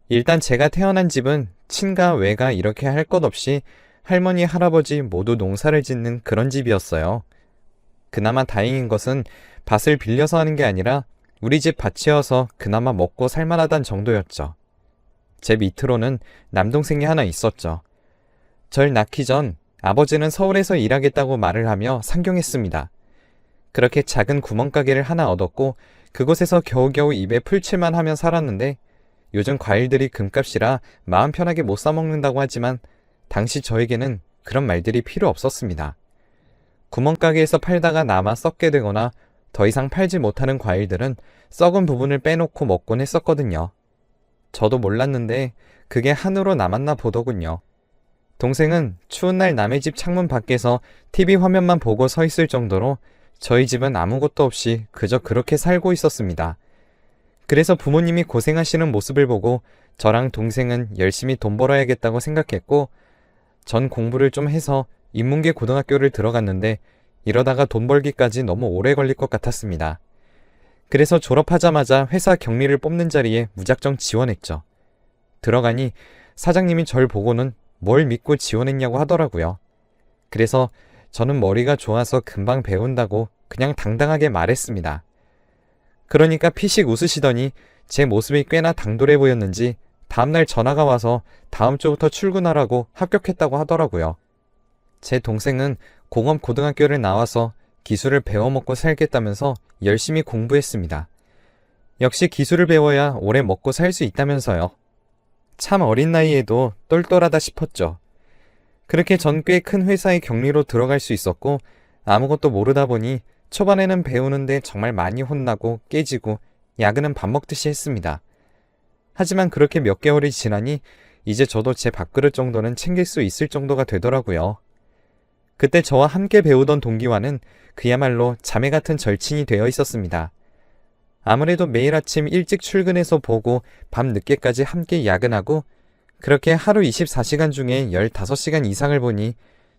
일단 제가 태어난 집은 친가 외가 이렇게 할 것 없이 할머니 할아버지 모두 농사를 짓는 그런 집이었어요. 그나마 다행인 것은 밭을 빌려서 하는 게 아니라 우리 집 밭이어서 그나마 먹고 살만하단 정도였죠. 제 밑으로는 남동생이 하나 있었죠. 절 낳기 전 아버지는 서울에서 일하겠다고 말을 하며 상경했습니다. 그렇게 작은 구멍가게를 하나 얻었고 그곳에서 겨우겨우 입에 풀칠만 하며 살았는데 요즘 과일들이 금값이라 마음 편하게 못 사먹는다고 하지만 당시 저에게는 그런 말들이 필요 없었습니다. 구멍가게에서 팔다가 남아 썩게 되거나 더 이상 팔지 못하는 과일들은 썩은 부분을 빼놓고 먹곤 했었거든요. 저도 몰랐는데 그게 한으로 남았나 보더군요. 동생은 추운 날 남의 집 창문 밖에서 TV 화면만 보고 서 있을 정도로 저희 집은 아무것도 없이 그저 그렇게 살고 있었습니다. 그래서 부모님이 고생하시는 모습을 보고 저랑 동생은 열심히 돈 벌어야겠다고 생각했고 전 공부를 좀 해서 인문계 고등학교를 들어갔는데 이러다가 돈 벌기까지 너무 오래 걸릴 것 같았습니다. 그래서 졸업하자마자 회사 경리를 뽑는 자리에 무작정 지원했죠. 들어가니 사장님이 절 보고는 뭘 믿고 지원했냐고 하더라고요. 그래서 저는 머리가 좋아서 금방 배운다고 그냥 당당하게 말했습니다. 그러니까 피식 웃으시더니 제 모습이 꽤나 당돌해 보였는지 다음날 전화가 와서 다음 주부터 출근하라고 합격했다고 하더라고요. 제 동생은 공업고등학교를 나와서 기술을 배워먹고 살겠다면서 열심히 공부했습니다. 역시 기술을 배워야 오래 먹고 살 수 있다면서요. 참 어린 나이에도 똘똘하다 싶었죠. 그렇게 전 꽤 큰 회사의 경리로 들어갈 수 있었고 아무것도 모르다 보니 초반에는 배우는데 정말 많이 혼나고 깨지고 야근은 밥 먹듯이 했습니다. 하지만 그렇게 몇 개월이 지나니 이제 저도 제 밥그릇 정도는 챙길 수 있을 정도가 되더라고요. 그때 저와 함께 배우던 동기와는 그야말로 자매 같은 절친이 되어 있었습니다. 아무래도 매일 아침 일찍 출근해서 보고 밤 늦게까지 함께 야근하고 그렇게 하루 24시간 중에 15시간 이상을 보니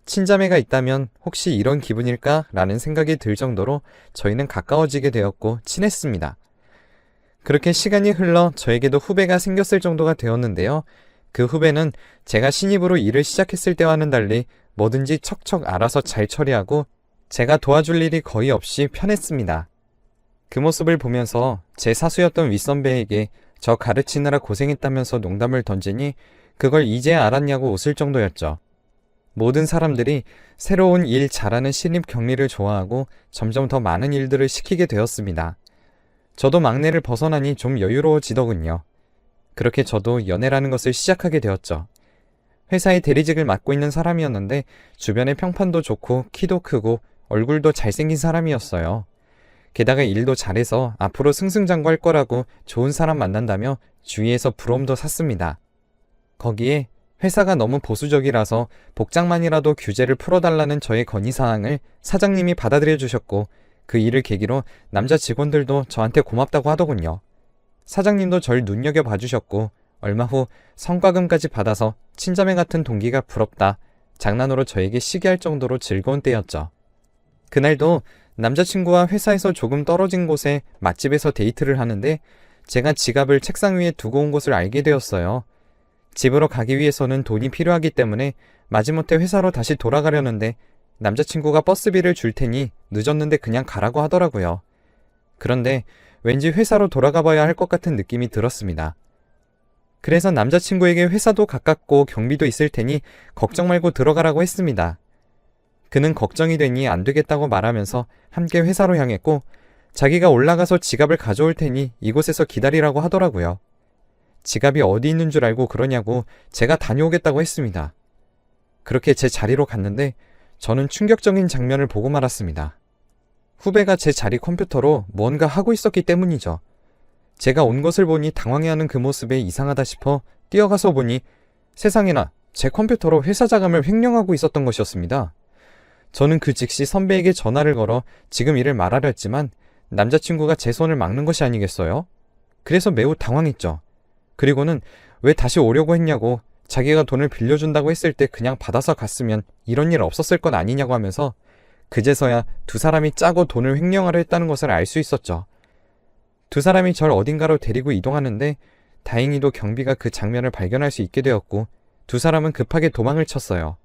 친자매가 있다면 혹시 이런 기분일까? 라는 생각이 들 정도로 저희는 가까워지게 되었고 친했습니다. 그렇게 시간이 흘러 저에게도 후배가 생겼을 정도가 되었는데요. 그 후배는 제가 신입으로 일을 시작했을 때와는 달리 뭐든지 척척 알아서 잘 처리하고 제가 도와줄 일이 거의 없이 편했습니다. 그 모습을 보면서 제 사수였던 윗선배에게 저 가르치느라 고생했다면서 농담을 던지니 그걸 이제 알았냐고 웃을 정도였죠. 모든 사람들이 새로운 일 잘하는 신입 경리를 좋아하고 점점 더 많은 일들을 시키게 되었습니다. 저도 막내를 벗어나니 좀 여유로워지더군요. 그렇게 저도 연애라는 것을 시작하게 되었죠. 회사의 대리직을 맡고 있는 사람이었는데 주변의 평판도 좋고 키도 크고 얼굴도 잘생긴 사람이었어요. 게다가 일도 잘해서 앞으로 승승장구할 거라고 좋은 사람 만난다며 주위에서 부러움도 샀습니다. 거기에 회사가 너무 보수적이라서 복장만이라도 규제를 풀어달라는 저의 건의사항을 사장님이 받아들여 주셨고 그 일을 계기로 남자 직원들도 저한테 고맙다고 하더군요. 사장님도 절 눈여겨봐 주셨고 얼마 후 성과금까지 받아서 친자매 같은 동기가 부럽다 장난으로 저에게 시기할 정도로 즐거운 때였죠. 그날도 남자친구와 회사에서 조금 떨어진 곳에 맛집에서 데이트를 하는데 제가 지갑을 책상 위에 두고 온 것을 알게 되었어요. 집으로 가기 위해서는 돈이 필요하기 때문에 마지못해 회사로 다시 돌아가려는데 남자친구가 버스비를 줄 테니 늦었는데 그냥 가라고 하더라고요. 그런데 왠지 회사로 돌아가 봐야 할 것 같은 느낌이 들었습니다. 그래서 남자친구에게 회사도 가깝고 경비도 있을 테니 걱정 말고 들어가라고 했습니다. 그는 걱정이 되니 안 되겠다고 말하면서 함께 회사로 향했고 자기가 올라가서 지갑을 가져올 테니 이곳에서 기다리라고 하더라고요. 지갑이 어디 있는 줄 알고 그러냐고 제가 다녀오겠다고 했습니다. 그렇게 제 자리로 갔는데 저는 충격적인 장면을 보고 말았습니다. 후배가 제 자리 컴퓨터로 뭔가 하고 있었기 때문이죠. 제가 온 것을 보니 당황해하는 그 모습에 이상하다 싶어 뛰어가서 보니 세상에나 제 컴퓨터로 회사 자금을 횡령하고 있었던 것이었습니다. 저는 그 즉시 선배에게 전화를 걸어 지금 일을 말하려 했지만 남자친구가 제 손을 막는 것이 아니겠어요? 그래서 매우 당황했죠. 그리고는 왜 다시 오려고 했냐고 자기가 돈을 빌려준다고 했을 때 그냥 받아서 갔으면 이런 일 없었을 것 아니냐고 하면서 그제서야 두 사람이 짜고 돈을 횡령하려 했다는 것을 알 수 있었죠. 두 사람이 절 어딘가로 데리고 이동하는데 다행히도 경비가 그 장면을 발견할 수 있게 되었고 두 사람은 급하게 도망을 쳤어요.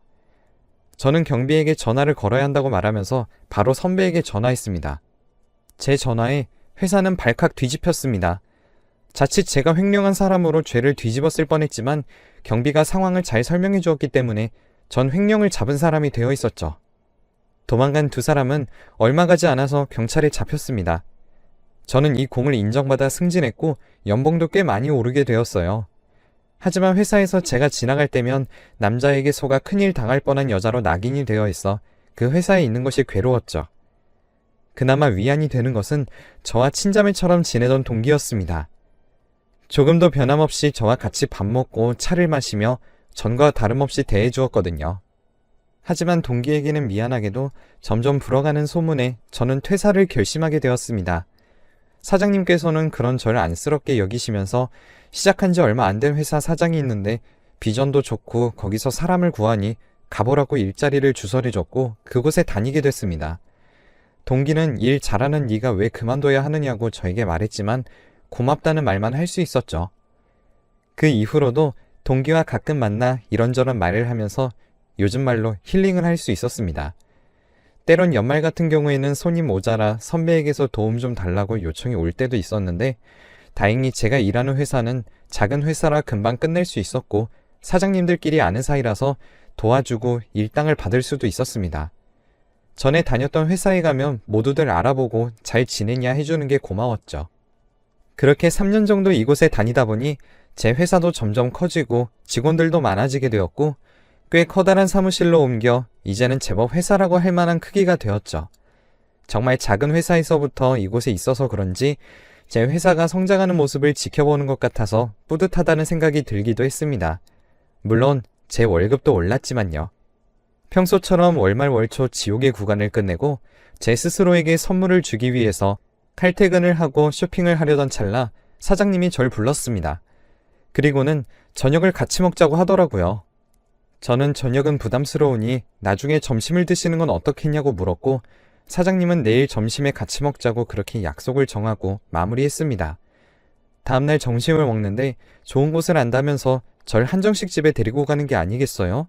저는 경비에게 전화를 걸어야 한다고 말하면서 바로 선배에게 전화했습니다. 제 전화에 회사는 발칵 뒤집혔습니다. 자칫 제가 횡령한 사람으로 죄를 뒤집었을 뻔했지만 경비가 상황을 잘 설명해 주었기 때문에 전 횡령을 잡은 사람이 되어 있었죠. 도망간 두 사람은 얼마 가지 않아서 경찰에 잡혔습니다. 저는 이 공을 인정받아 승진했고 연봉도 꽤 많이 오르게 되었어요. 하지만 회사에서 제가 지나갈 때면 남자에게 속아 큰일 당할 뻔한 여자로 낙인이 되어 있어 그 회사에 있는 것이 괴로웠죠. 그나마 위안이 되는 것은 저와 친자매처럼 지내던 동기였습니다. 조금도 변함없이 저와 같이 밥 먹고 차를 마시며 전과 다름없이 대해주었거든요. 하지만 동기에게는 미안하게도 점점 불어가는 소문에 저는 퇴사를 결심하게 되었습니다. 사장님께서는 그런 저를 안쓰럽게 여기시면서 시작한 지 얼마 안 된 회사 사장이 있는데 비전도 좋고 거기서 사람을 구하니 가보라고 일자리를 주설해줬고 그곳에 다니게 됐습니다. 동기는 일 잘하는 네가 왜 그만둬야 하느냐고 저에게 말했지만 고맙다는 말만 할 수 있었죠. 그 이후로도 동기와 가끔 만나 이런저런 말을 하면서 요즘 말로 힐링을 할 수 있었습니다. 때론 연말 같은 경우에는 손님 모자라 선배에게서 도움 좀 달라고 요청이 올 때도 있었는데 다행히 제가 일하는 회사는 작은 회사라 금방 끝낼 수 있었고 사장님들끼리 아는 사이라서 도와주고 일당을 받을 수도 있었습니다. 전에 다녔던 회사에 가면 모두들 알아보고 잘 지내냐 해주는 게 고마웠죠. 그렇게 3년 정도 이곳에 다니다 보니 제 회사도 점점 커지고 직원들도 많아지게 되었고 꽤 커다란 사무실로 옮겨 이제는 제법 회사라고 할 만한 크기가 되었죠. 정말 작은 회사에서부터 이곳에 있어서 그런지 제 회사가 성장하는 모습을 지켜보는 것 같아서 뿌듯하다는 생각이 들기도 했습니다. 물론 제 월급도 올랐지만요. 평소처럼 월말 월초 지옥의 구간을 끝내고 제 스스로에게 선물을 주기 위해서 칼퇴근을 하고 쇼핑을 하려던 찰나 사장님이 절 불렀습니다. 그리고는 저녁을 같이 먹자고 하더라고요. 저는 저녁은 부담스러우니 나중에 점심을 드시는 건 어떻겠냐고 물었고 사장님은 내일 점심에 같이 먹자고 그렇게 약속을 정하고 마무리했습니다. 다음날 점심을 먹는데 좋은 곳을 안다면서 절 한정식 집에 데리고 가는 게 아니겠어요?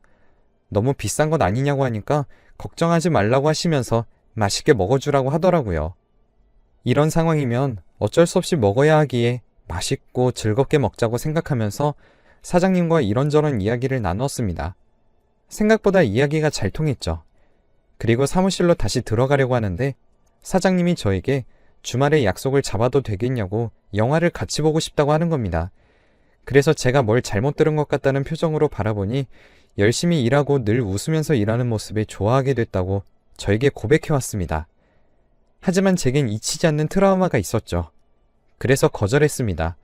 너무 비싼 것 아니냐고 하니까 걱정하지 말라고 하시면서 맛있게 먹어주라고 하더라고요. 이런 상황이면 어쩔 수 없이 먹어야 하기에 맛있고 즐겁게 먹자고 생각하면서 사장님과 이런저런 이야기를 나누었습니다. 생각보다 이야기가 잘 통했죠. 그리고 사무실로 다시 들어가려고 하는데 사장님이 저에게 주말에 약속을 잡아도 되겠냐고 영화를 같이 보고 싶다고 하는 겁니다. 그래서 제가 뭘 잘못 들은 것 같다는 표정으로 바라보니 열심히 일하고 늘 웃으면서 일하는 모습에 좋아하게 됐다고 저에게 고백해왔습니다. 하지만 제겐 잊히지 않는 트라우마가 있었죠. 그래서 거절했습니다.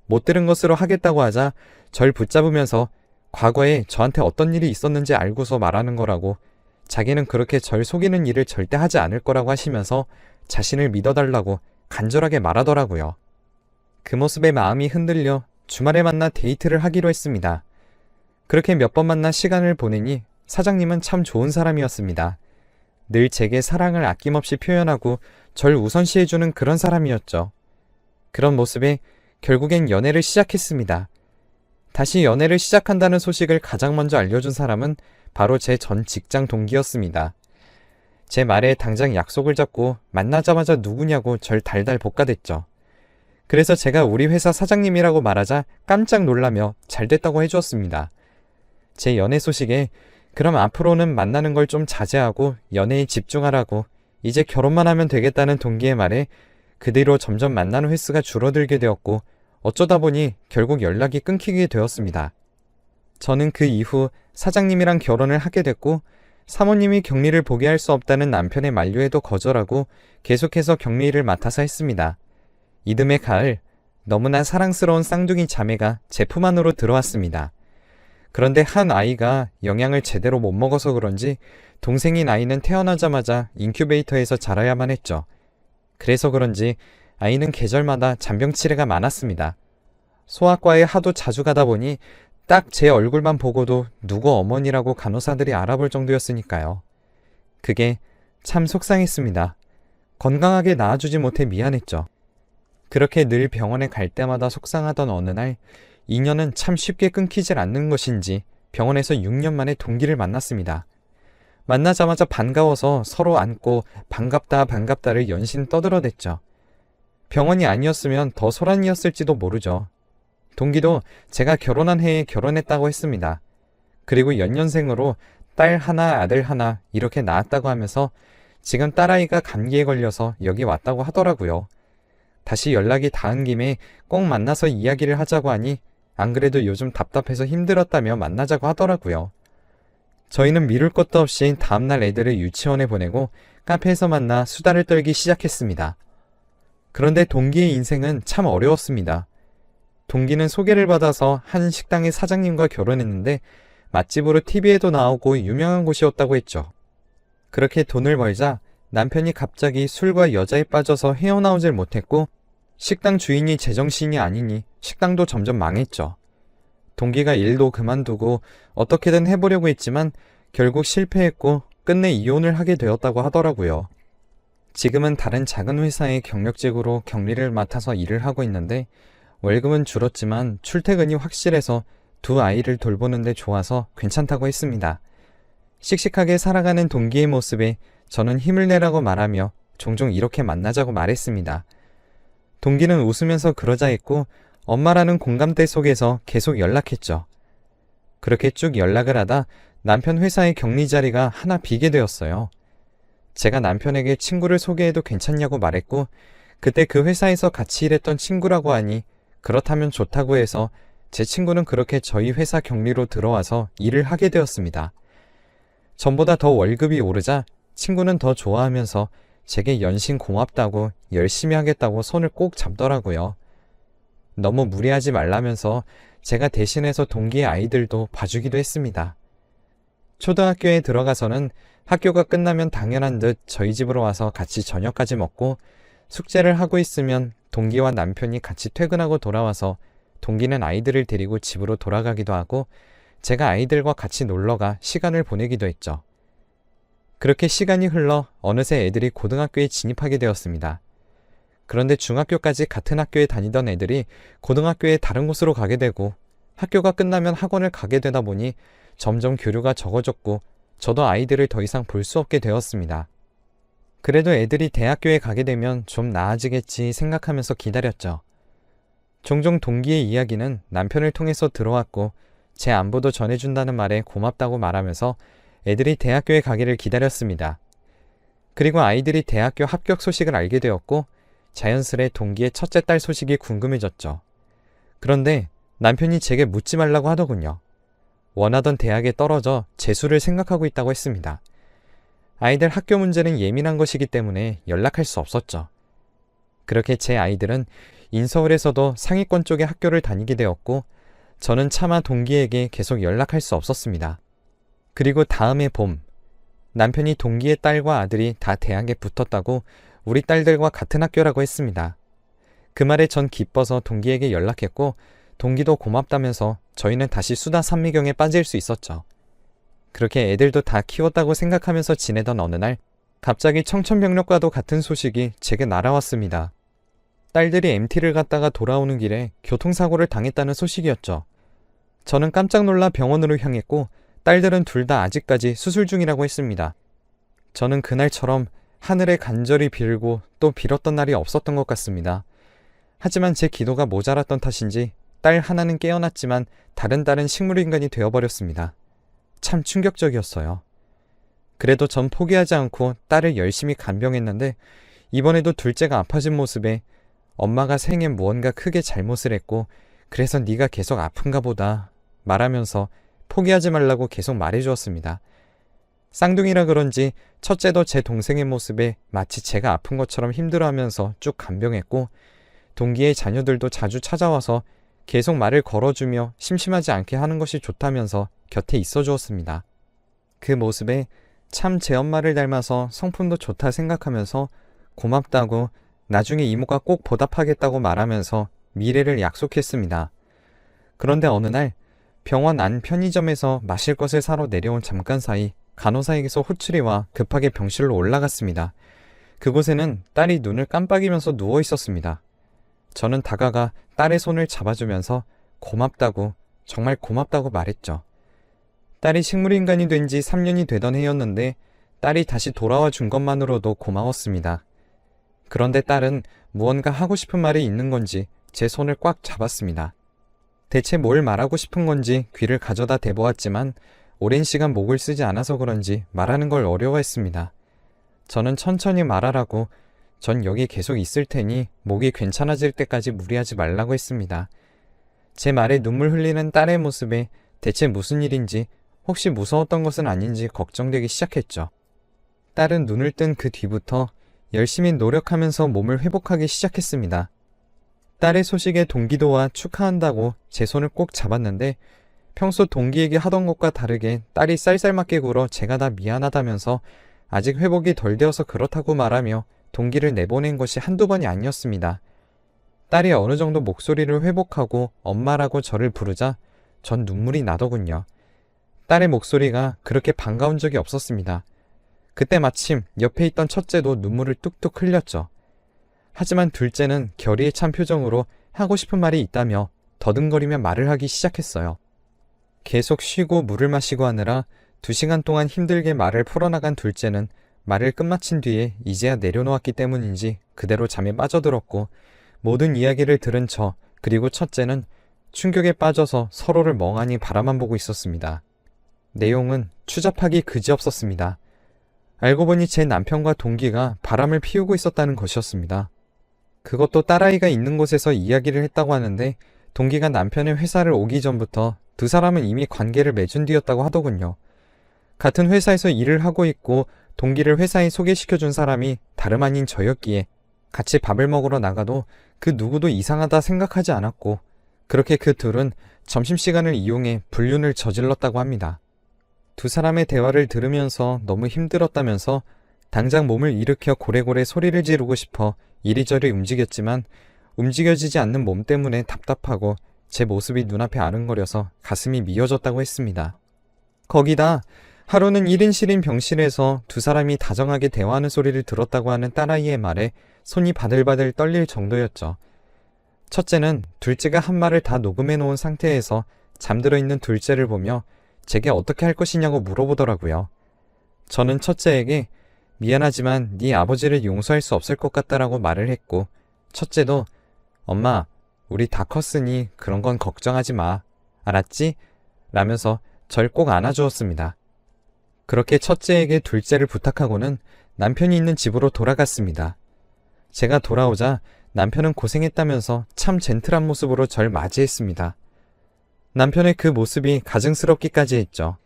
못 들은 것으로 하겠다고 하자 절 붙잡으면서 과거에 저한테 어떤 일이 있었는지 알고서 말하는 거라고 자기는 그렇게 절 속이는 일을 절대 하지 않을 거라고 하시면서 자신을 믿어달라고 간절하게 말하더라고요. 그 모습에 마음이 흔들려 주말에 만나 데이트를 하기로 했습니다. 그렇게 몇 번 만나 시간을 보내니 사장님은 참 좋은 사람이었습니다. 늘 제게 사랑을 아낌없이 표현하고 절 우선시해주는 그런 사람이었죠. 그런 모습에 결국엔 연애를 시작했습니다. 다시 연애를 시작한다는 소식을 가장 먼저 알려준 사람은 바로 제 전 직장 동기였습니다. 제 말에 당장 약속을 잡고 만나자마자 누구냐고 절 달달 볶아댔죠. 그래서 제가 우리 회사 사장님이라고 말하자 깜짝 놀라며 잘 됐다고 해주었습니다. 제 연애 소식에 그럼 앞으로는 만나는 걸 좀 자제하고 연애에 집중하라고 이제 결혼만 하면 되겠다는 동기의 말에 그 뒤로 점점 만나는 횟수가 줄어들게 되었고 어쩌다 보니 결국 연락이 끊기게 되었습니다. 저는 그 이후 사장님이랑 결혼을 하게 됐고 사모님이 격리를 보게 할 수 없다는 남편의 만류에도 거절하고 계속해서 격리를 맡아서 했습니다. 이듬해 가을 너무나 사랑스러운 쌍둥이 자매가 제 품 안으로 들어왔습니다. 그런데 한 아이가 영양을 제대로 못 먹어서 그런지 동생인 아이는 태어나자마자 인큐베이터에서 자라야만 했죠. 그래서 그런지 아이는 계절마다 잔병 치레가 많았습니다. 소아과에 하도 자주 가다 보니 딱 제 얼굴만 보고도 누구 어머니라고 간호사들이 알아볼 정도였으니까요. 그게 참 속상했습니다. 건강하게 낳아주지 못해 미안했죠. 그렇게 늘 병원에 갈 때마다 속상하던 어느 날, 인연은 참 쉽게 끊기질 않는 것인지 병원에서 6년 만에 동기를 만났습니다. 만나자마자 반가워서 서로 안고 반갑다 반갑다를 연신 떠들어댔죠. 병원이 아니었으면 더 소란이었을지도 모르죠. 동기도 제가 결혼한 해에 결혼했다고 했습니다. 그리고 연년생으로 딸 하나 아들 하나 이렇게 낳았다고 하면서 지금 딸아이가 감기에 걸려서 여기 왔다고 하더라고요. 다시 연락이 닿은 김에 꼭 만나서 이야기를 하자고 하니 안 그래도 요즘 답답해서 힘들었다며 만나자고 하더라고요. 저희는 미룰 것도 없이 다음날 애들을 유치원에 보내고 카페에서 만나 수다를 떨기 시작했습니다. 그런데 동기의 인생은 참 어려웠습니다. 동기는 소개를 받아서 한 식당의 사장님과 결혼했는데 맛집으로 TV에도 나오고 유명한 곳이었다고 했죠. 그렇게 돈을 벌자 남편이 갑자기 술과 여자에 빠져서 헤어나오질 못했고 식당 주인이 제정신이 아니니 식당도 점점 망했죠. 동기가 일도 그만두고 어떻게든 해보려고 했지만 결국 실패했고 끝내 이혼을 하게 되었다고 하더라고요. 지금은 다른 작은 회사의 경력직으로 격리를 맡아서 일을 하고 있는데 월급은 줄었지만 출퇴근이 확실해서 두 아이를 돌보는데 좋아서 괜찮다고 했습니다. 씩씩하게 살아가는 동기의 모습에 저는 힘을 내라고 말하며 종종 이렇게 만나자고 말했습니다. 동기는 웃으면서 그러자 했고 엄마라는 공감대 속에서 계속 연락했죠. 그렇게 쭉 연락을 하다 남편 회사의 격리 자리가 하나 비게 되었어요. 제가 남편에게 친구를 소개해도 괜찮냐고 말했고 그때 그 회사에서 같이 일했던 친구라고 하니 그렇다면 좋다고 해서 제 친구는 그렇게 저희 회사 격리로 들어와서 일을 하게 되었습니다. 전보다 더 월급이 오르자 친구는 더 좋아하면서 제게 연신 고맙다고 열심히 하겠다고 손을 꼭 잡더라고요. 너무 무리하지 말라면서 제가 대신해서 동기의 아이들도 봐주기도 했습니다. 초등학교에 들어가서는 학교가 끝나면 당연한 듯 저희 집으로 와서 같이 저녁까지 먹고 숙제를 하고 있으면 동기와 남편이 같이 퇴근하고 돌아와서 동기는 아이들을 데리고 집으로 돌아가기도 하고 제가 아이들과 같이 놀러가 시간을 보내기도 했죠. 그렇게 시간이 흘러 어느새 애들이 고등학교에 진입하게 되었습니다. 그런데 중학교까지 같은 학교에 다니던 애들이 고등학교에 다른 곳으로 가게 되고 학교가 끝나면 학원을 가게 되다 보니 점점 교류가 적어졌고 저도 아이들을 더 이상 볼 수 없게 되었습니다. 그래도 애들이 대학교에 가게 되면 좀 나아지겠지 생각하면서 기다렸죠. 종종 동기의 이야기는 남편을 통해서 들어왔고 제 안부도 전해준다는 말에 고맙다고 말하면서 애들이 대학교에 가기를 기다렸습니다. 그리고 아이들이 대학교 합격 소식을 알게 되었고 자연스레 동기의 첫째 딸 소식이 궁금해졌죠. 그런데 남편이 제게 묻지 말라고 하더군요. 원하던 대학에 떨어져 재수를 생각하고 있다고 했습니다. 아이들 학교 문제는 예민한 것이기 때문에 연락할 수 없었죠. 그렇게 제 아이들은 인서울에서도 상위권 쪽의 학교를 다니게 되었고 저는 차마 동기에게 계속 연락할 수 없었습니다. 그리고 다음해 봄, 남편이 동기의 딸과 아들이 다 대학에 붙었다고 우리 딸들과 같은 학교라고 했습니다. 그 말에 전 기뻐서 동기에게 연락했고 동기도 고맙다면서 저희는 다시 수다 산미경에 빠질 수 있었죠. 그렇게 애들도 다 키웠다고 생각하면서 지내던 어느 날 갑자기 청천벽력과도 같은 소식이 제게 날아왔습니다. 딸들이 MT를 갔다가 돌아오는 길에 교통사고를 당했다는 소식이었죠. 저는 깜짝 놀라 병원으로 향했고 딸들은 둘 다 아직까지 수술 중이라고 했습니다. 저는 그날처럼 하늘에 간절히 빌고 또 빌었던 날이 없었던 것 같습니다. 하지만 제 기도가 모자랐던 탓인지 딸 하나는 깨어났지만 다른 딸은 식물인간이 되어버렸습니다. 참 충격적이었어요. 그래도 전 포기하지 않고 딸을 열심히 간병했는데 이번에도 둘째가 아파진 모습에 엄마가 생에 무언가 크게 잘못을 했고 그래서 네가 계속 아픈가 보다 말하면서 포기하지 말라고 계속 말해주었습니다. 쌍둥이라 그런지 첫째도 제 동생의 모습에 마치 제가 아픈 것처럼 힘들어하면서 쭉 간병했고 동기의 자녀들도 자주 찾아와서 계속 말을 걸어주며 심심하지 않게 하는 것이 좋다면서 곁에 있어 주었습니다. 그 모습에 참 제 엄마를 닮아서 성품도 좋다 생각하면서 고맙다고 나중에 이모가 꼭 보답하겠다고 말하면서 미래를 약속했습니다. 그런데 어느 날 병원 안 편의점에서 마실 것을 사러 내려온 잠깐 사이 간호사에게서 호출이 와 급하게 병실로 올라갔습니다. 그곳에는 딸이 눈을 깜빡이면서 누워 있었습니다. 저는 다가가 딸의 손을 잡아주면서 고맙다고, 정말 고맙다고 말했죠. 딸이 식물인간이 된 지 3년이 되던 해였는데 딸이 다시 돌아와 준 것만으로도 고마웠습니다. 그런데 딸은 무언가 하고 싶은 말이 있는 건지 제 손을 꽉 잡았습니다. 대체 뭘 말하고 싶은 건지 귀를 가져다 대보았지만 오랜 시간 목을 쓰지 않아서 그런지 말하는 걸 어려워했습니다. 저는 천천히 말하라고, 전 여기 계속 있을 테니 목이 괜찮아질 때까지 무리하지 말라고 했습니다. 제 말에 눈물 흘리는 딸의 모습에 대체 무슨 일인지, 혹시 무서웠던 것은 아닌지 걱정되기 시작했죠. 딸은 눈을 뜬 그 뒤부터 열심히 노력하면서 몸을 회복하기 시작했습니다. 딸의 소식에 동기도와 축하한다고 제 손을 꼭 잡았는데 평소 동기에게 하던 것과 다르게 딸이 쌀쌀맞게 굴어 제가 다 미안하다면서 아직 회복이 덜 되어서 그렇다고 말하며 동기를 내보낸 것이 한두 번이 아니었습니다. 딸이 어느 정도 목소리를 회복하고 엄마라고 저를 부르자 전 눈물이 나더군요. 딸의 목소리가 그렇게 반가운 적이 없었습니다. 그때 마침 옆에 있던 첫째도 눈물을 뚝뚝 흘렸죠. 하지만 둘째는 결의에 찬 표정으로 하고 싶은 말이 있다며 더듬거리며 말을 하기 시작했어요. 계속 쉬고 물을 마시고 하느라 2시간 동안 힘들게 말을 풀어나간 둘째는 말을 끝마친 뒤에 이제야 내려놓았기 때문인지 그대로 잠에 빠져들었고, 모든 이야기를 들은 저 그리고 첫째는 충격에 빠져서 서로를 멍하니 바라만 보고 있었습니다. 내용은 추잡하기 그지없었습니다. 알고 보니 제 남편과 동기가 바람을 피우고 있었다는 것이었습니다. 그것도 딸아이가 있는 곳에서 이야기를 했다고 하는데 동기가 남편의 회사를 오기 전부터 두 사람은 이미 관계를 맺은 뒤였다고 하더군요. 같은 회사에서 일을 하고 있고 동기를 회사에 소개시켜준 사람이 다름 아닌 저였기에 같이 밥을 먹으러 나가도 그 누구도 이상하다 생각하지 않았고, 그렇게 그 둘은 점심시간을 이용해 불륜을 저질렀다고 합니다. 두 사람의 대화를 들으면서 너무 힘들었다면서 당장 몸을 일으켜 고래고래 소리를 지르고 싶어 이리저리 움직였지만 움직여지지 않는 몸 때문에 답답하고 제 모습이 눈앞에 아른거려서 가슴이 미어졌다고 했습니다. 거기다 하루는 1인 실인 병실에서 두 사람이 다정하게 대화하는 소리를 들었다고 하는 딸아이의 말에 손이 바들바들 떨릴 정도였죠. 첫째는 둘째가 한 말을 다 녹음해 놓은 상태에서 잠들어 있는 둘째를 보며 제게 어떻게 할 것이냐고 물어보더라고요. 저는 첫째에게 미안하지만 네 아버지를 용서할 수 없을 것 같다라고 말을 했고, 첫째도 엄마, 우리 다 컸으니 그런 건 걱정하지 마. 알았지? 라면서 절 꼭 안아주었습니다. 그렇게 첫째에게 둘째를 부탁하고는 남편이 있는 집으로 돌아갔습니다. 제가 돌아오자 남편은 고생했다면서 참 젠틀한 모습으로 절 맞이했습니다. 남편의 그 모습이 가증스럽기까지 했죠.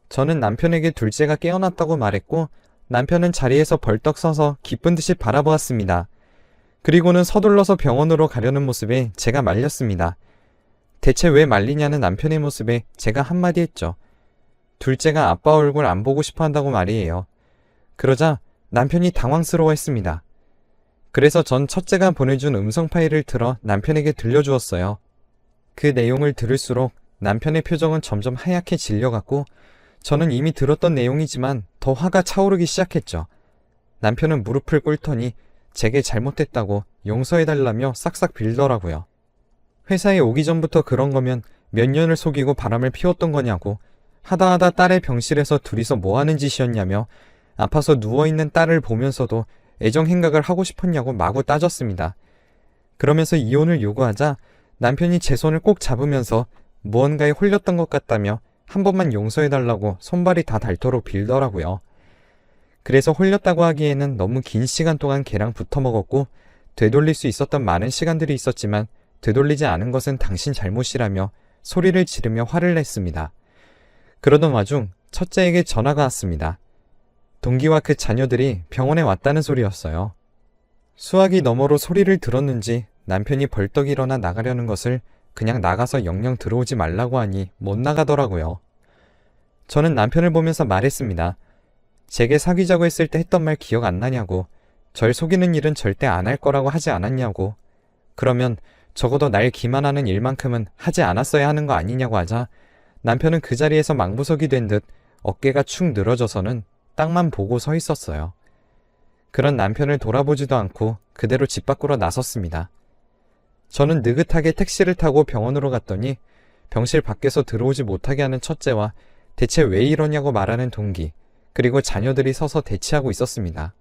저는 남편에게 둘째가 깨어났다고 말했고 남편은 자리에서 벌떡 서서 기쁜 듯이 바라보았습니다. 그리고는 서둘러서 병원으로 가려는 모습에 제가 말렸습니다. 대체 왜 말리냐는 남편의 모습에 제가 한마디 했죠. 둘째가 아빠 얼굴 안 보고 싶어 한다고 말이에요. 그러자 남편이 당황스러워했습니다. 그래서 전 첫째가 보내준 음성 파일을 틀어 남편에게 들려주었어요. 그 내용을 들을수록 남편의 표정은 점점 하얗게 질려갔고 저는 이미 들었던 내용이지만 더 화가 차오르기 시작했죠. 남편은 무릎을 꿇더니 제게 잘못했다고 용서해달라며 싹싹 빌더라고요. 회사에 오기 전부터 그런 거면 몇 년을 속이고 바람을 피웠던 거냐고, 하다하다 딸의 병실에서 둘이서 뭐하는 짓이었냐며 아파서 누워있는 딸을 보면서도 애정 행각을 하고 싶었냐고 마구 따졌습니다. 그러면서 이혼을 요구하자 남편이 제 손을 꼭 잡으면서 무언가에 홀렸던 것 같다며 한 번만 용서해달라고 손발이 다 닳도록 빌더라고요. 그래서 홀렸다고 하기에는 너무 긴 시간 동안 걔랑 붙어 먹었고 되돌릴 수 있었던 많은 시간들이 있었지만 되돌리지 않은 것은 당신 잘못이라며 소리를 지르며 화를 냈습니다. 그러던 와중 첫째에게 전화가 왔습니다. 동기와 그 자녀들이 병원에 왔다는 소리였어요. 수화기 너머로 소리를 들었는지 남편이 벌떡 일어나 나가려는 것을 그냥 나가서 영영 들어오지 말라고 하니 못 나가더라고요. 저는 남편을 보면서 말했습니다. 제게 사귀자고 했을 때 했던 말 기억 안 나냐고, 절 속이는 일은 절대 안 할 거라고 하지 않았냐고, 그러면 적어도 날 기만하는 일만큼은 하지 않았어야 하는 거 아니냐고 하자 남편은 그 자리에서 망부석이 된 듯 어깨가 축 늘어져서는 땅만 보고 서 있었어요. 그런 남편을 돌아보지도 않고 그대로 집 밖으로 나섰습니다. 저는 느긋하게 택시를 타고 병원으로 갔더니 병실 밖에서 들어오지 못하게 하는 첫째와 대체 왜 이러냐고 말하는 동기, 그리고 자녀들이 서서 대치하고 있었습니다.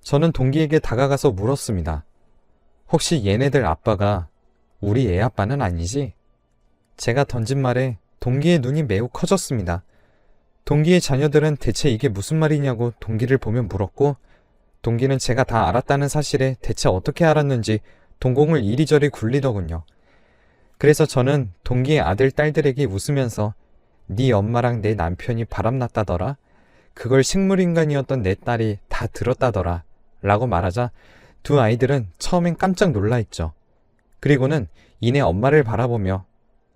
저는 동기에게 다가가서 물었습니다. 혹시 얘네들 아빠가 우리 애 아빠는 아니지? 제가 던진 말에 동기의 눈이 매우 커졌습니다. 동기의 자녀들은 대체 이게 무슨 말이냐고 동기를 보며 물었고, 동기는 제가 다 알았다는 사실에 대체 어떻게 알았는지 동공을 이리저리 굴리더군요. 그래서 저는 동기의 아들, 딸들에게 웃으면서 네 엄마랑 내 남편이 바람났다더라. 그걸 식물인간이었던 내 딸이 다 들었다더라. 라고 말하자 두 아이들은 처음엔 깜짝 놀라했죠. 그리고는 이내 엄마를 바라보며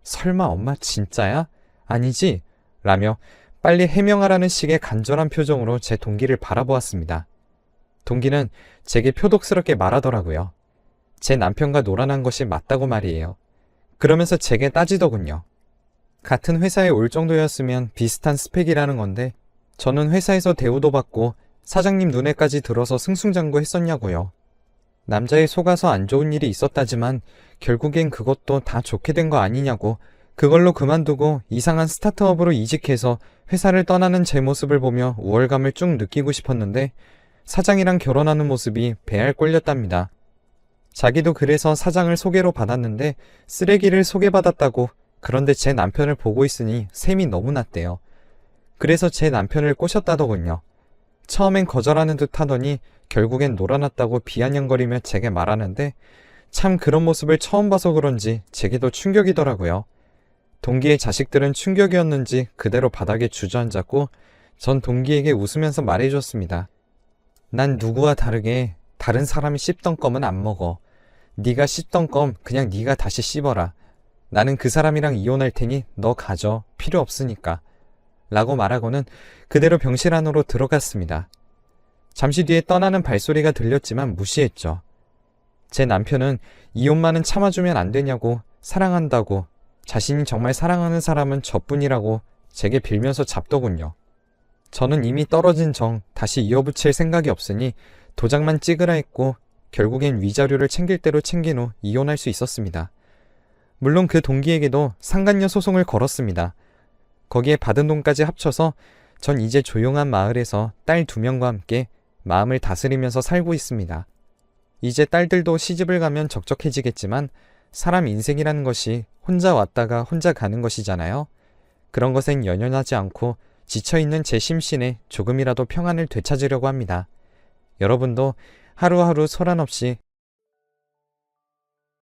설마 엄마 진짜야? 아니지? 라며 빨리 해명하라는 식의 간절한 표정으로 제 동기를 바라보았습니다. 동기는 제게 표독스럽게 말하더라고요. 제 남편과 놀아난 것이 맞다고 말이에요. 그러면서 제게 따지더군요. 같은 회사에 올 정도였으면 비슷한 스펙이라는 건데 저는 회사에서 대우도 받고 사장님 눈에까지 들어서 승승장구했었냐고요. 남자에 속아서 안 좋은 일이 있었다지만 결국엔 그것도 다 좋게 된 거 아니냐고, 그걸로 그만두고 이상한 스타트업으로 이직해서 회사를 떠나는 제 모습을 보며 우월감을 쭉 느끼고 싶었는데 사장이랑 결혼하는 모습이 배알 꼴렸답니다. 자기도 그래서 사장을 소개로 받았는데 쓰레기를 소개받았다고. 그런데 제 남편을 보고 있으니 셈이 너무 났대요. 그래서 제 남편을 꼬셨다더군요. 처음엔 거절하는 듯 하더니 결국엔 놀아났다고 비아냥거리며 제게 말하는데 참 그런 모습을 처음 봐서 그런지 제게도 충격이더라고요. 동기의 자식들은 충격이었는지 그대로 바닥에 주저앉았고 전 동기에게 웃으면서 말해줬습니다. 난 누구와 다르게 다른 사람이 씹던 껌은 안 먹어. 네가 씹던 껌 그냥 네가 다시 씹어라. 나는 그 사람이랑 이혼할 테니 너 가져. 필요 없으니까. 라고 말하고는 그대로 병실 안으로 들어갔습니다. 잠시 뒤에 떠나는 발소리가 들렸지만 무시했죠. 제 남편은 이혼만은 참아주면 안 되냐고, 사랑한다고, 자신이 정말 사랑하는 사람은 저뿐이라고 제게 빌면서 잡더군요. 저는 이미 떨어진 정 다시 이어붙일 생각이 없으니 도장만 찍으라 했고 결국엔 위자료를 챙길 대로 챙긴 후 이혼할 수 있었습니다. 물론 그 동기에게도 상간녀 소송을 걸었습니다. 거기에 받은 돈까지 합쳐서 전 이제 조용한 마을에서 딸 2명과 함께 마음을 다스리면서 살고 있습니다. 이제 딸들도 시집을 가면 적적해지겠지만 사람 인생이라는 것이 혼자 왔다가 혼자 가는 것이잖아요. 그런 것엔 연연하지 않고 지쳐있는 제 심신에 조금이라도 평안을 되찾으려고 합니다. 여러분도 하루하루 소란 없이